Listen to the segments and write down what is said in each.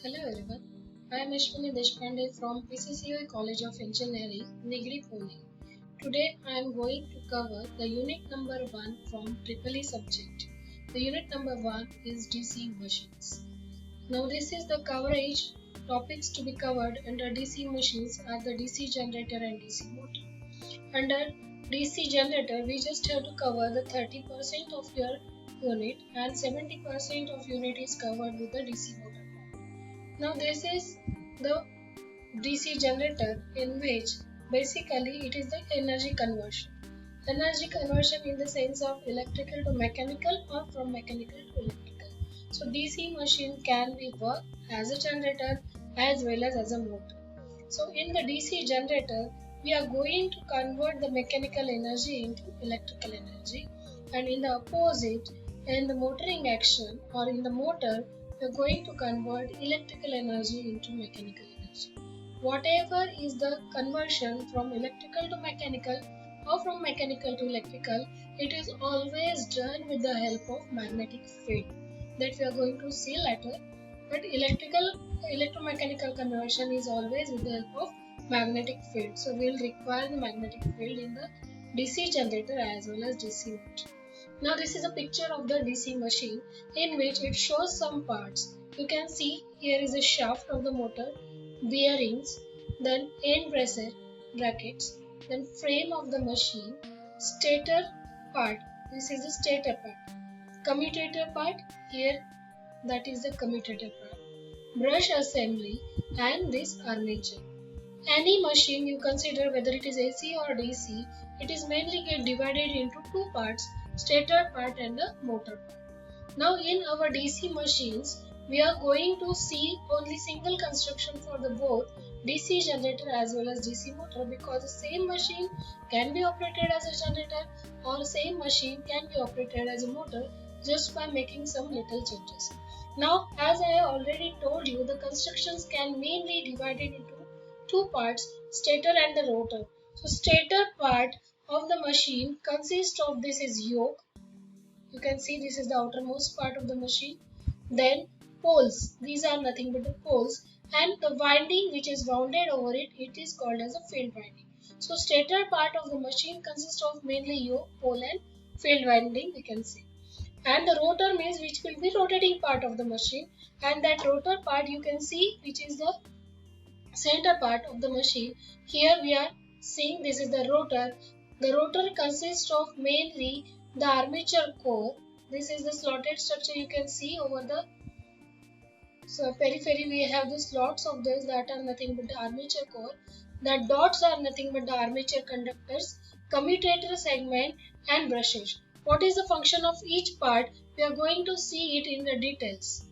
Hello everyone, I am Ashwini Deshpande from PCCOI College of Engineering, Nigri, Pune. Today I am going to cover the unit number 1 from EEE subject. The unit number 1 is DC machines. Now this is the coverage. Topics to be covered under DC machines are the DC generator and DC motor. Under DC generator, we just have to cover the 30% of your unit and 70% of unit is covered with the DC motor. Now this is the DC generator in which basically it is the energy conversion. Energy conversion in the sense of electrical to mechanical or from mechanical to electrical. So DC machine can be work as a generator as well as a motor. So in the DC generator, we are going to convert the mechanical energy into electrical energy, and in the opposite, in the motoring action or in the motor, we are going to convert electrical energy into mechanical energy. Whatever is the conversion from electrical to mechanical or from mechanical to electrical, it is always done with the help of magnetic field that we are going to see later. But electromechanical conversion is always with the help of magnetic field. So we will require the magnetic field in the DC generator as well as DC motor. Now this is a picture of the DC machine in which it shows some parts. You can see here is a shaft of the motor, bearings, then end brackets, then frame of the machine, stator part. This is the stator part. Commutator part here, that is the commutator part. Brush assembly and this armature. Any machine you consider, whether it is AC or DC, it is mainly get divided into two parts, stator part and the motor part. Now in our DC machines, we are going to see only single construction for the both DC generator as well as DC motor, because the same machine can be operated as a generator or same machine can be operated as a motor just by making some little changes. Now, as I have already told you, the constructions can mainly divided into two parts, stator and the rotor. So stator part of the machine consists of, this is yoke. You can see this is the outermost part of the machine. Then poles, these are nothing but the poles, and the winding which is wounded over it, it is called as a field winding. So stator part of the machine consists of mainly yoke, pole and field winding, we can see. And the rotor means which will be rotating part of the machine, and that rotor part you can see which is the center part of the machine. Here we are seeing this is the rotor. The rotor consists of mainly the armature core. This is the slotted structure you can see over the periphery. We have the slots of this that are nothing but the armature core. The dots are nothing but the armature conductors, commutator segment and brushes. What is the function of each part? We are going to see it in the details.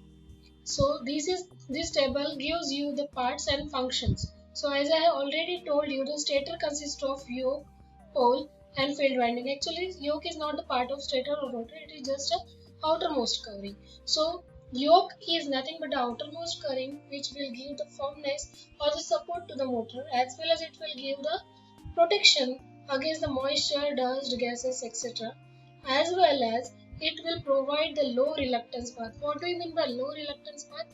So this table gives you the parts and functions. So as I have already told you, the stator consists of yoke, pole and field winding. Actually, yoke is not the part of stator or rotor, it is just a outermost covering. So yoke is nothing but the outermost covering which will give the firmness or the support to the motor, as well as it will give the protection against the moisture, dust, gases, etc. As well as it will provide the low reluctance path. What do you mean by low reluctance path?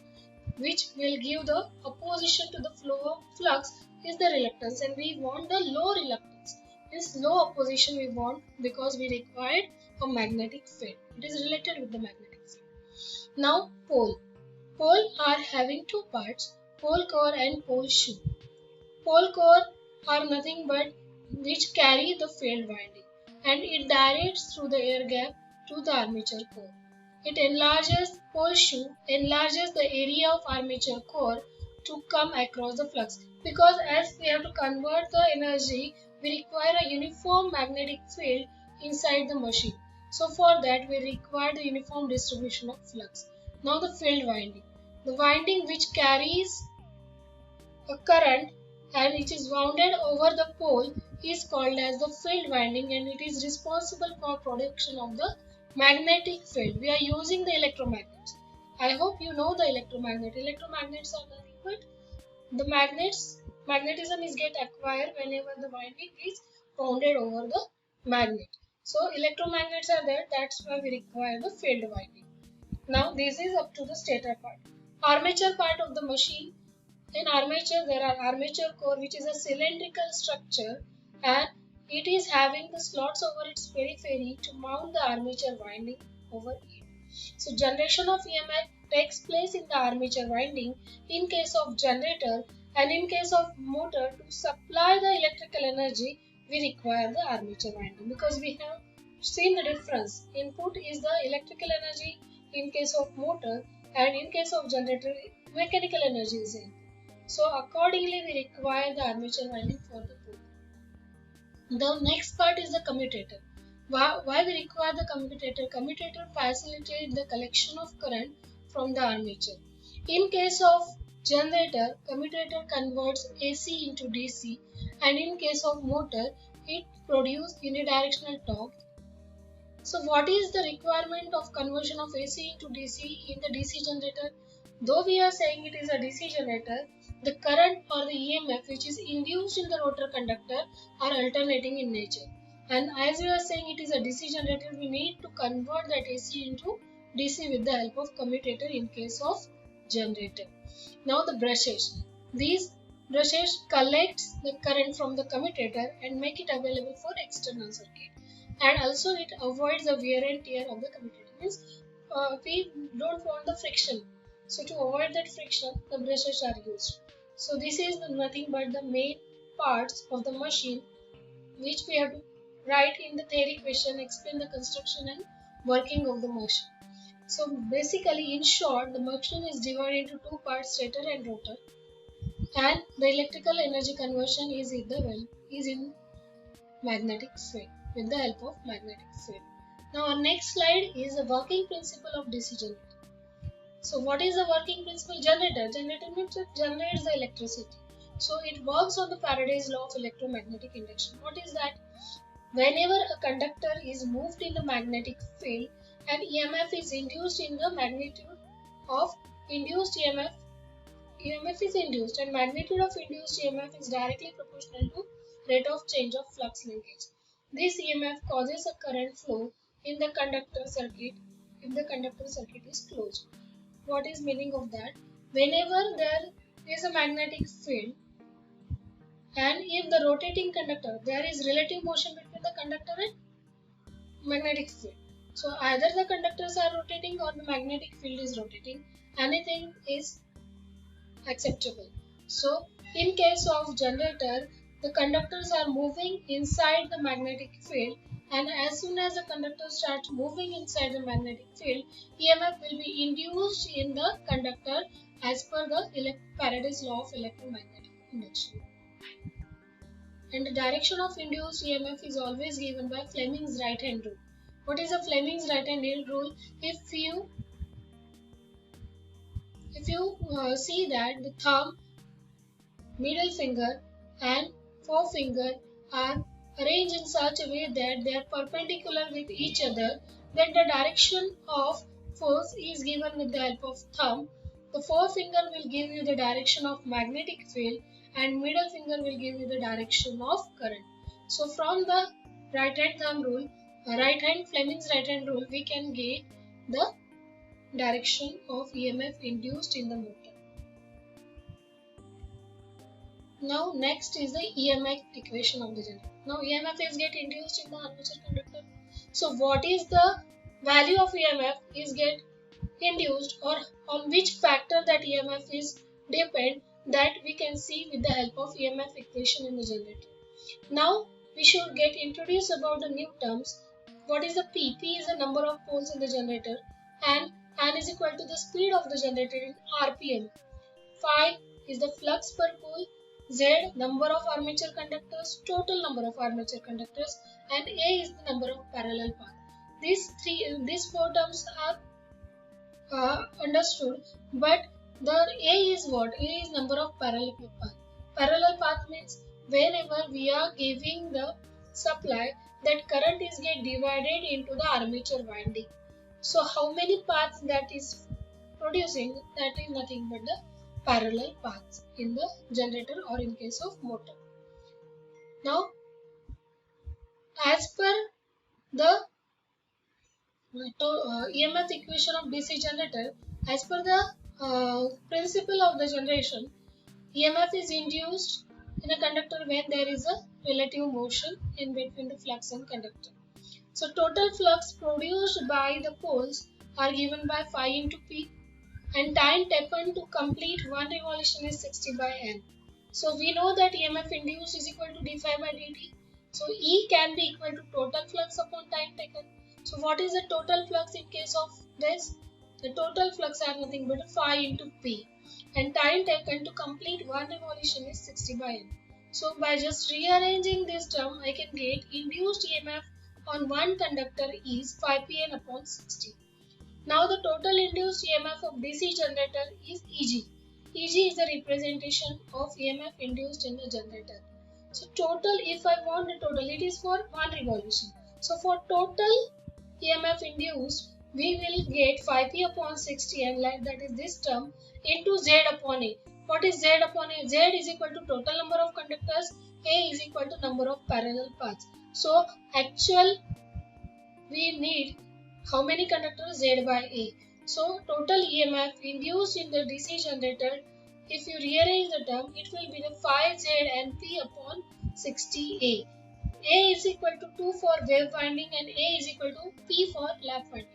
Which will give the opposition to the flow of flux is the reluctance, and we want the low reluctance. This low opposition we want because we required a magnetic field. It is related with the magnetic field. Now pole. Pole are having two parts, pole core and pole shoe. Pole core are nothing but which carry the field winding, and it directs through the air gap to the armature core. It enlarges, pole shoe enlarges the area of armature core to come across the flux, because as we have to convert the energy, we require a uniform magnetic field inside the machine. So for that we require the uniform distribution of flux. Now the field winding. The winding which carries a current and which is wounded over the pole is called as the field winding, and it is responsible for production of the magnetic field. We are using the electromagnets. I hope you know the electromagnet. Electromagnets are nothing but the magnetism is get acquired whenever the winding is wounded over the magnet. So electromagnets are there, that's why we require the field winding. Now this is up to the stator part. Armature part of the machine. In armature, there are armature core, which is a cylindrical structure, and it is having the slots over its periphery to mount the armature winding over it. So generation of EMF takes place in the armature winding in case of generator, and in case of motor, to supply the electrical energy we require the armature winding, because we have seen the difference. Input is the electrical energy in case of motor, and in case of generator mechanical energy is in. So accordingly we require the armature winding for the both. The next part is the commutator. Why we require the commutator? Commutator facilitates the collection of current from the armature. In case of generator, commutator converts AC into DC, and in case of motor, it produces unidirectional torque. So what is the requirement of conversion of AC into DC in the DC generator? Though we are saying it is a DC generator, the current or the EMF which is induced in the rotor conductor are alternating in nature. And as we are saying it is a DC generator, we need to convert that AC into DC with the help of commutator in case of generator. Now the brushes. These brushes collects the current from the commutator and make it available for external circuit. And also it avoids the wear and tear of the commutator. Means we don't want the friction. So to avoid that friction, the brushes are used. So this is nothing but the main parts of the machine which we have to write in the theory question, explain the construction and working of the machine. So basically, in short, the machine is divided into two parts, stator and rotor, and the electrical energy conversion is in magnetic field with the help of magnetic field. Now our next slide is the working principle of DC generator. So what is the working principle? Generator. Generator means it generates the electricity. So it works on the Faraday's law of electromagnetic induction. What is that? Whenever a conductor is moved in the magnetic field, an EMF is induced in the magnitude of induced EMF. EMF is induced, and magnitude of induced EMF is directly proportional to rate of change of flux linkage. This EMF causes a current flow in the conductor circuit if the conductor circuit is closed. What is meaning of that? Whenever there is a magnetic field, and if the rotating conductor, there is relative motion between the conductor and magnetic field. So either the conductors are rotating or the magnetic field is rotating. Anything is acceptable. So in case of generator, the conductors are moving inside the magnetic field, and as soon as the conductor starts moving inside the magnetic field, EMF will be induced in the conductor as per the Faraday's law of electromagnetic induction. And the direction of induced EMF is always given by Fleming's right hand rule. What is the Fleming's right hand rule? If you see that the thumb, middle finger and forefinger are arranged in such a way that they are perpendicular with each other, then the direction of force is given with the help of thumb. The forefinger will give you the direction of magnetic field, and middle finger will give you the direction of current. So from the right hand thumb rule, Fleming's right hand rule, we can get the direction of EMF induced in the motor. Now next is the EMF equation of the generator. Now EMF is get induced in the armature conductor. So what is the value of EMF is get induced, or on which factor that EMF is depend, that we can see with the help of EMF equation in the generator. Now we should get introduced about the new terms. What is the P? P is the number of poles in the generator, and N is equal to the speed of the generator in RPM. Phi is the flux per pole, Z number of armature conductors, total number of armature conductors, and A is the number of parallel paths. These four terms are understood, but the A is what? A is number of parallel path. Parallel path means whenever we are giving the supply, that current is get divided into the armature winding. So how many paths that is producing? That is nothing but the parallel paths in the generator or in case of motor. Now, as per the EMF equation of DC generator, as per the Principle of the generation. EMF is induced in a conductor when there is a relative motion in between the flux and conductor. So total flux produced by the poles are given by phi into P, and time taken to complete one revolution is 60 by N. So we know that EMF induced is equal to d phi by dt. So E can be equal to total flux upon time taken. So what is the total flux in case of this? The total flux are nothing but phi into P, and time taken to complete one revolution is 60 by N. So by just rearranging this term, I can get induced EMF on one conductor is phi Pn upon 60. Now the total induced EMF of DC generator is Eg. Eg is the representation of EMF induced in the generator. So total, if I want the total, it is for one revolution. So for total EMF induced, we will get phi p upon 60, and that is this term, into Z upon A. What is Z upon A? Z is equal to total number of conductors, A is equal to number of parallel paths. So actual we need how many conductors? Z by A. So total EMF induced in the DC generator, if you rearrange the term, it will be the phi Z and P upon 60A. A is equal to 2 for wave winding and A is equal to P for lap winding.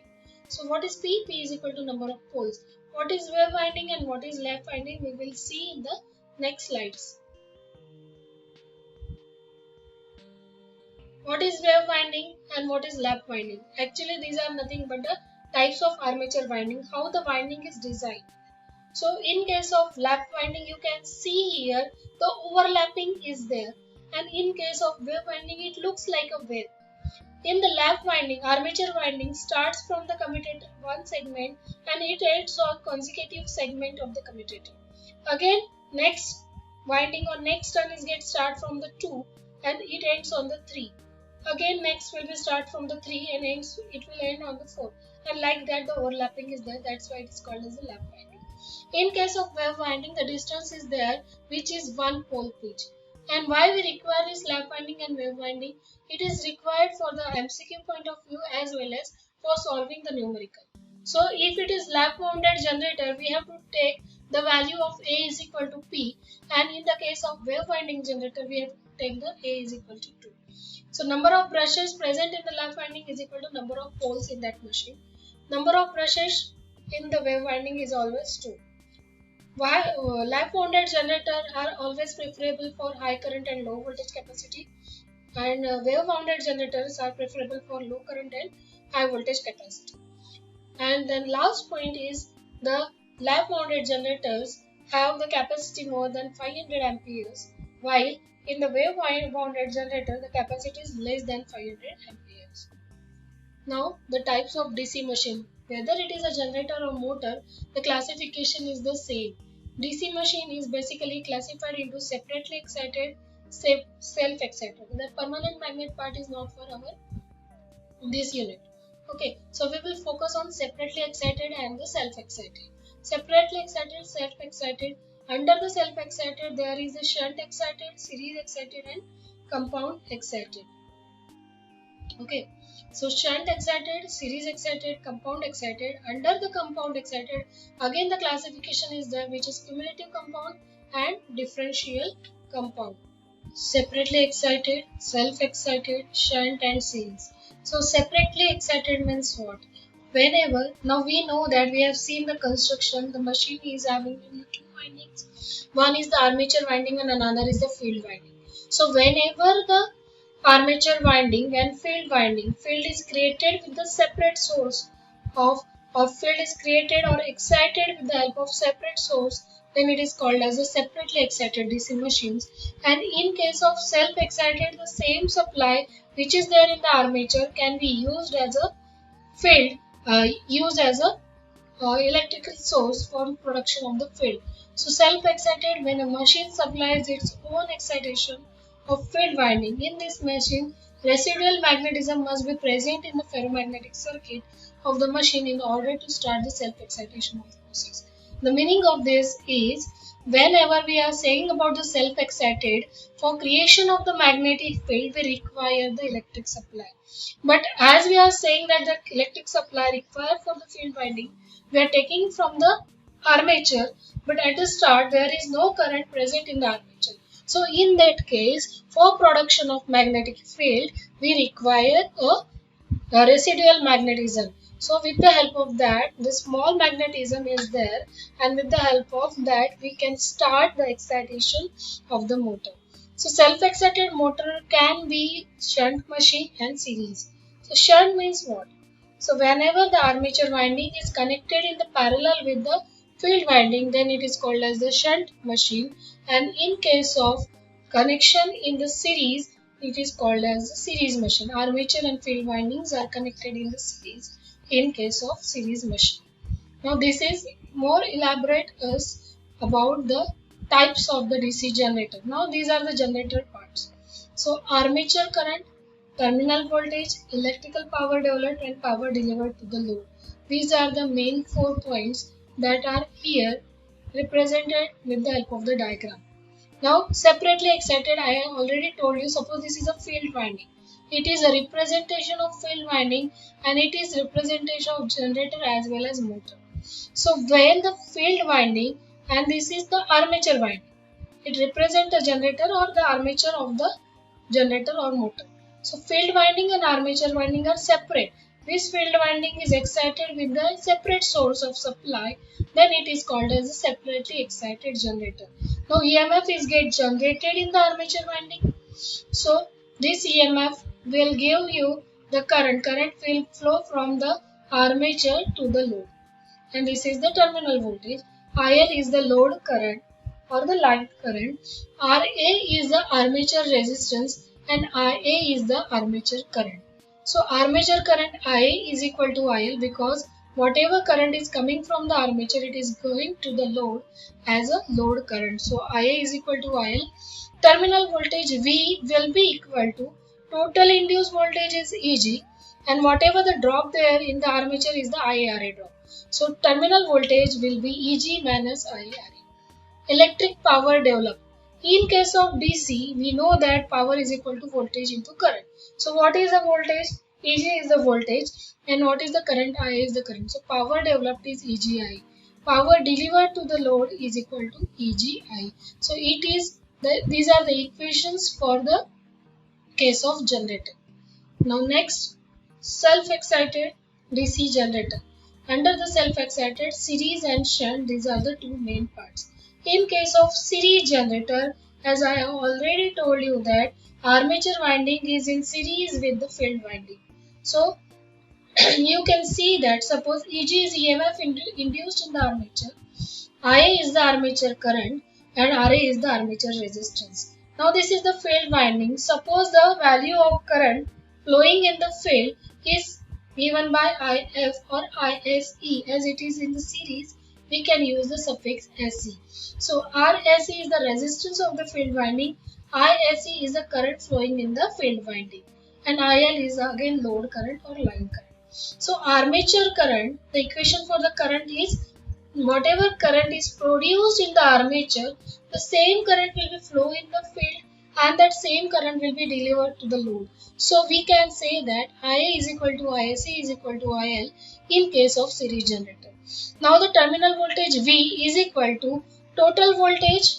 So what is P? P is equal to number of poles. What is wave winding and what is lap winding? We will see in the next slides. What is wave winding and what is lap winding? Actually, these are nothing but the types of armature winding, how the winding is designed. So in case of lap winding, you can see here the overlapping is there, and in case of wave winding, it looks like a wave. In the lap winding, armature winding starts from the commutator one segment and it ends on consecutive segment of the commutator. Again, next winding or next turn is get start from the 2 and it ends on the 3. Again, next will be start from the 3 and it will end on the 4. And like that, the overlapping is there. That's why it is called as the lap winding. In case of wave winding, the distance is there, which is one pole pitch. And why we require this lap winding and wave winding? It is required for the MCQ point of view as well as for solving the numerical. So if it is lap wounded generator, we have to take the value of A is equal to P, and in the case of wave winding generator, we have to take the A is equal to 2. So number of brushes present in the lap winding is equal to number of poles in that machine. Number of brushes in the wave winding is always 2. Why lap wounded generator are always preferable for high current and low voltage capacity, and wave wounded generators are preferable for low current and high voltage capacity. And then last point is the lap wounded generators have the capacity more than 500 amperes, while in the wave wounded generator the capacity is less than 500 amperes. Now the types of DC machine. Whether it is a generator or motor, the classification is the same. DC machine is basically classified into separately excited, self-excited. The permanent magnet part is not for this unit. Okay, so we will focus on separately excited and the self-excited. Separately excited, self-excited. Under the self-excited, there is a shunt excited, series excited, and compound excited. Okay, so shunt excited, series excited, compound excited. Under the compound excited, again the classification is there, which is cumulative compound and differential compound. Separately excited, self-excited, shunt and series. So separately excited means what? Whenever, now we know that we have seen the construction, the machine is having two windings. One is the armature winding and another is the field winding. So whenever the armature winding and field is created with the separate source of, or field is created or excited with the help of separate source, then it is called as a separately excited DC machines. And in case of self-excited, the same supply which is there in the armature can be used as a field, used as a electrical source for production of the field. So self-excited, when a machine supplies its own excitation of field winding. In this machine, residual magnetism must be present in the ferromagnetic circuit of the machine in order to start the self-excitation of the process. The meaning of this is, whenever we are saying about the self-excited, for creation of the magnetic field, we require the electric supply. But as we are saying that the electric supply required for the field winding, we are taking from the armature, but at the start there is no current present in the armature. So in that case, for production of magnetic field, we require a residual magnetism. So with the help of that, the small magnetism is there, and with the help of that, we can start the excitation of the motor. So self-excited motor can be shunt machine and series. So shunt means what? So whenever the armature winding is connected in the parallel with the field winding, then it is called as the shunt machine. And in case of connection in the series, it is called as the series machine. Armature and field windings are connected in the series in case of series machine. Now this is more elaborate us about the types of the DC generator. Now these are the generator parts. So armature current, terminal voltage, electrical power developed and power delivered to the load. These are the main 4 points that are here represented with the help of the diagram. Now separately excited, I have already told you, suppose this is a field winding. It is a representation of field winding and it is representation of generator as well as motor. So when the field winding, and this is the armature winding, it represents the generator or the armature of the generator or motor. So field winding and armature winding are separate. This field winding is excited with the separate source of supply, then it is called as a separately excited generator. Now EMF is get generated in the armature winding. So this EMF will give you the current. Current will flow from the armature to the load. And this is the terminal voltage. IL is the load current or the line current. RA is the armature resistance and IA is the armature current. So armature current IA is equal to IL because whatever current is coming from the armature, it is going to the load as a load current. So IA is equal to IL. Terminal voltage V will be equal to total induced voltage is EG, and whatever the drop there in the armature is the IARA drop. So terminal voltage will be EG minus IARA. Electric power developed. In case of DC, we know that power is equal to voltage into current. So what is the voltage? EG is the voltage, and what is the current? IA is the current. So power developed is EGI. Power delivered to the load is equal to EGI. So these are the equations for the case of generator. Now next, self-excited DC generator. Under the self-excited, series and shunt, these are the two main parts. In case of series generator, as I have already told you that armature winding is in series with the field winding. So you can see that suppose EG is EMF induced in the armature, IA is the armature current and RA is the armature resistance. Now this is the field winding. Suppose the value of current flowing in the field is given by IF or ISE as it is in the series, we can use the suffix SE. So RSE is the resistance of the field winding, ISE is the current flowing in the field winding, and IL is again load current or line current. So armature current, the equation for the current is whatever current is produced in the armature, the same current will be flow in the field and that same current will be delivered to the load. So we can say that IA is equal to ISC is equal to IL in case of series generator. Now the terminal voltage V is equal to total voltage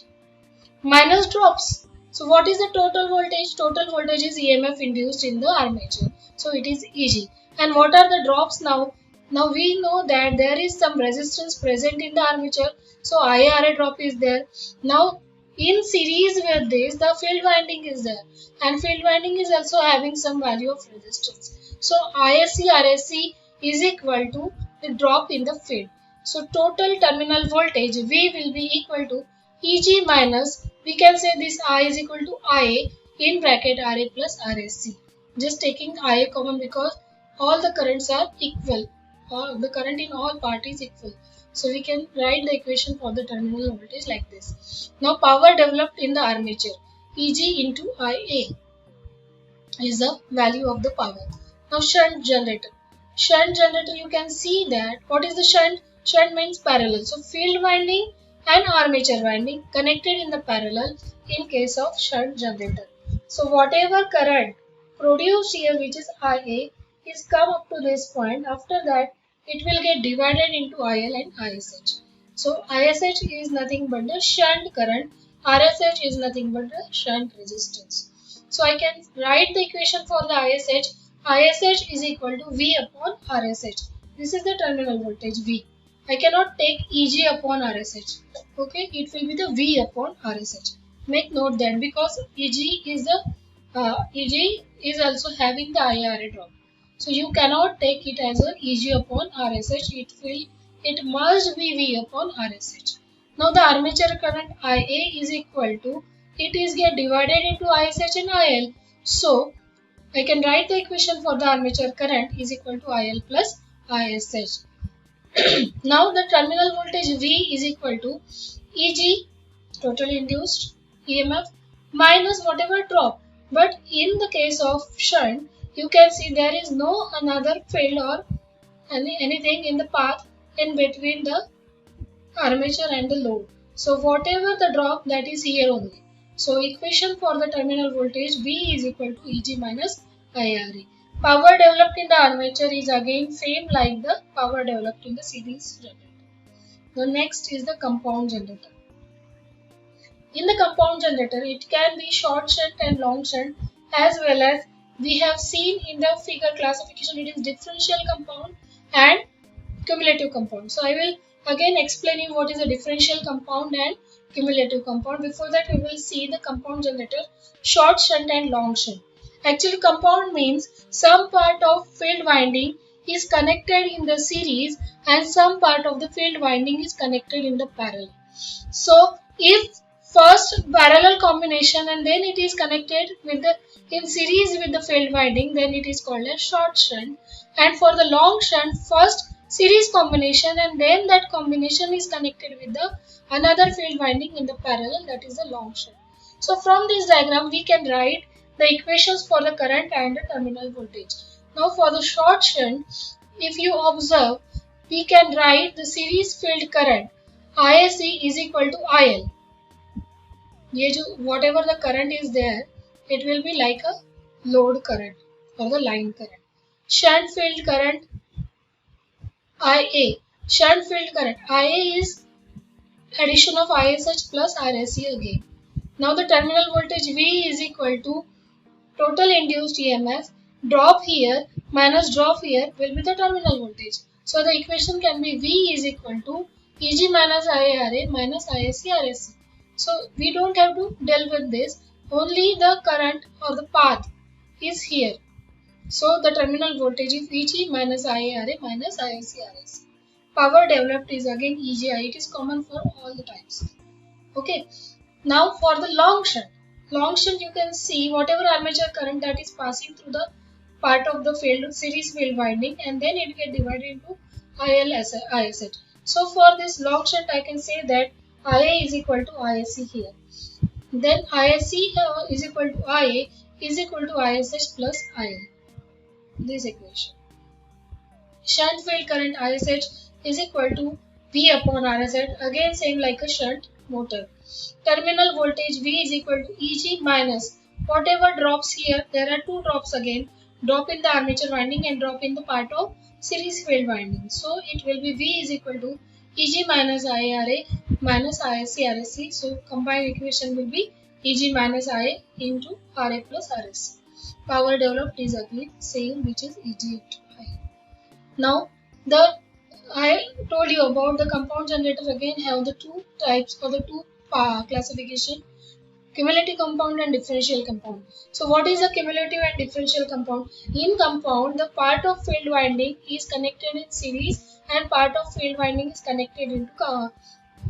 minus drops. So what is the total voltage? Total voltage is EMF induced in the armature. So it is EG. And what are the drops now? Now we know that there is some resistance present in the armature. So IARA drop is there. Now in series with this, the field winding is there. And field winding is also having some value of resistance. So ISC RSC is equal to the drop in the field. So total terminal voltage V will be equal to EG minus, we can say this I is equal to IA in bracket RA plus RSC. Just taking IA common because all the currents are equal. The current in all parties equal. So we can write the equation for the terminal voltage like this. Now power developed in the armature EG into IA is the value of the power. Now shunt generator. Shunt generator, you can see that what is the shunt? Shunt means parallel. So field winding and armature winding connected in the parallel in case of shunt generator. So whatever current produced here, which is IA, is come up to this point. After that it will get divided into IL and ISH. So ISH is nothing but the shunt current. RSH is nothing but the shunt resistance. So I can write the equation for the ISH. ISH is equal to V upon RSH. This is the terminal voltage V. I cannot take EG upon RSH. Okay, it will be the V upon RSH. Make note that because EG is also having the IRA drop. So you cannot take it as a EG upon RSH. It must be V upon RSH. Now the armature current IA is equal to, it is get divided into ISH and IL. So I can write the equation for the armature current is equal to IL plus ISH. Now the terminal voltage V is equal to EG, total induced EMF, minus whatever drop. But in the case of shunt, you can see there is no another field or anything in the path in between the armature and the load. So whatever the drop, that is here only. So equation for the terminal voltage V is equal to EG minus IRA. Power developed in the armature is again same like the power developed in the series generator. The next is the compound generator. In the compound generator, it can be short shunt and long shunt, as well as we have seen in the figure classification, it is differential compound and cumulative compound. So I will again explain you what is a differential compound and cumulative compound. Before that, we will see the compound generator, short shunt and long shunt. Actually, compound means some part of field winding is connected in the series and some part of the field winding is connected in the parallel. So if first parallel combination and then it is connected with the in series with the field winding, then it is called as short shunt. And for the long shunt, first series combination and then that combination is connected with the another field winding in the parallel, that is the long shunt. So from this diagram we can write the equations for the current and the terminal voltage. Now for the short shunt, if you observe, we can write the series field current ISC is equal to IL. Whatever the current is there, it will be like a load current or the line current. Shunt field current IA. Shunt field current IA is addition of ISH plus RSC again. Now the terminal voltage V is equal to total induced EMF, drop here minus drop here will be the terminal voltage. So the equation can be V is equal to EG minus IRA minus ISC RSC. So we don't have to deal with this, only the current or the path is here. So the terminal voltage is EG minus IRA minus ISC RSC. Power developed is again EGI, it is common for all the types. Okay, now for the long shunt. Long shunt, you can see whatever armature current that is passing through the part of the field series field winding and then it get divided into IL as ISH. So for this long shunt, I can say that IA is equal to ISC here. Then ISC is equal to IA is equal to ISH plus IL. This equation. Shunt field current ISH is equal to V upon RSH, again same like a shunt motor. Terminal voltage V is equal to EG minus whatever drops here, there are two drops again, drop in the armature winding and drop in the part of series field winding. So it will be V is equal to EG minus IRA minus ISC RSC. So combined equation will be EG minus IA into RA plus RSC. Power developed is again same, which is EG into IA. Now I told you about the compound generator again have the two types or the two classification, cumulative compound and differential compound. So what is a cumulative and differential compound? In compound, the part of field winding is connected in series and part of field winding is connected into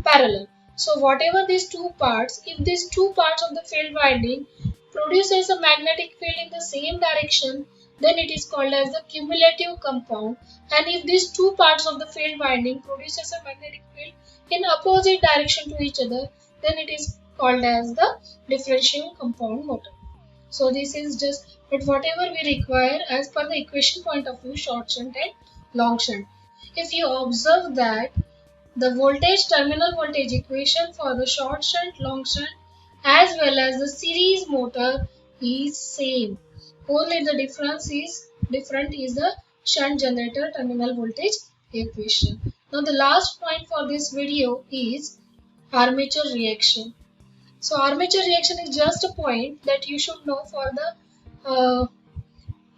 parallel. So whatever these two parts, if these two parts of the field winding produces a magnetic field in the same direction, then it is called as the cumulative compound. And if these two parts of the field winding produces a magnetic field in opposite direction to each other, then it is called as the differential compound motor. So this is just, but whatever we require as per the equation point of view, short shunt and long shunt. If you observe that the voltage, terminal voltage equation for the short shunt, long shunt as well as the series motor is same. Only the different is the shunt generator terminal voltage equation. Now the last point for this video is armature reaction. So armature reaction is just a point that you should know for the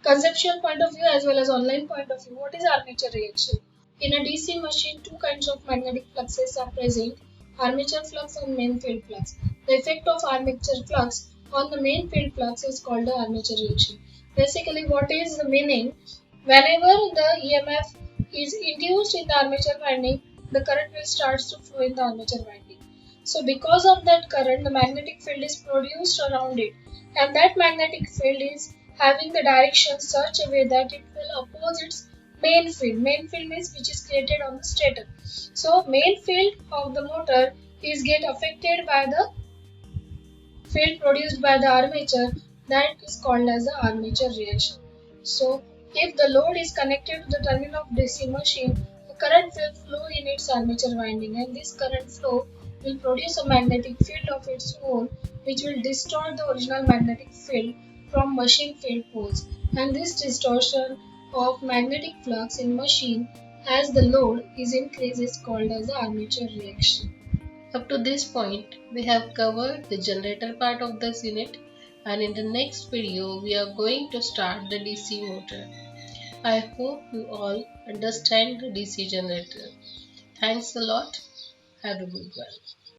conceptual point of view as well as online point of view. What is armature reaction? In a DC machine, two kinds of magnetic fluxes are present, armature flux and main field flux. The effect of armature flux on the main field flux is called the armature reaction. Basically, what is the meaning? Whenever the EMF is induced in the armature winding, the current will start to flow in the armature winding. So because of that current, the magnetic field is produced around it, and that magnetic field is having the direction such a way that it will oppose its main field. Main field means which is created on the stator. So main field of the motor is get affected by the field produced by the armature, that is called as the armature reaction. So if the load is connected to the terminal of DC machine, the current will flow in its armature winding, and this current flow will produce a magnetic field of its own which will distort the original magnetic field from machine field poles, and this distortion of magnetic flux in machine as the load is increased is called as the armature reaction. Up to this point, we have covered the generator part of this unit, and in the next video we are going to start the DC motor. I hope you all understand the DC generator. Thanks a lot. Have a good one.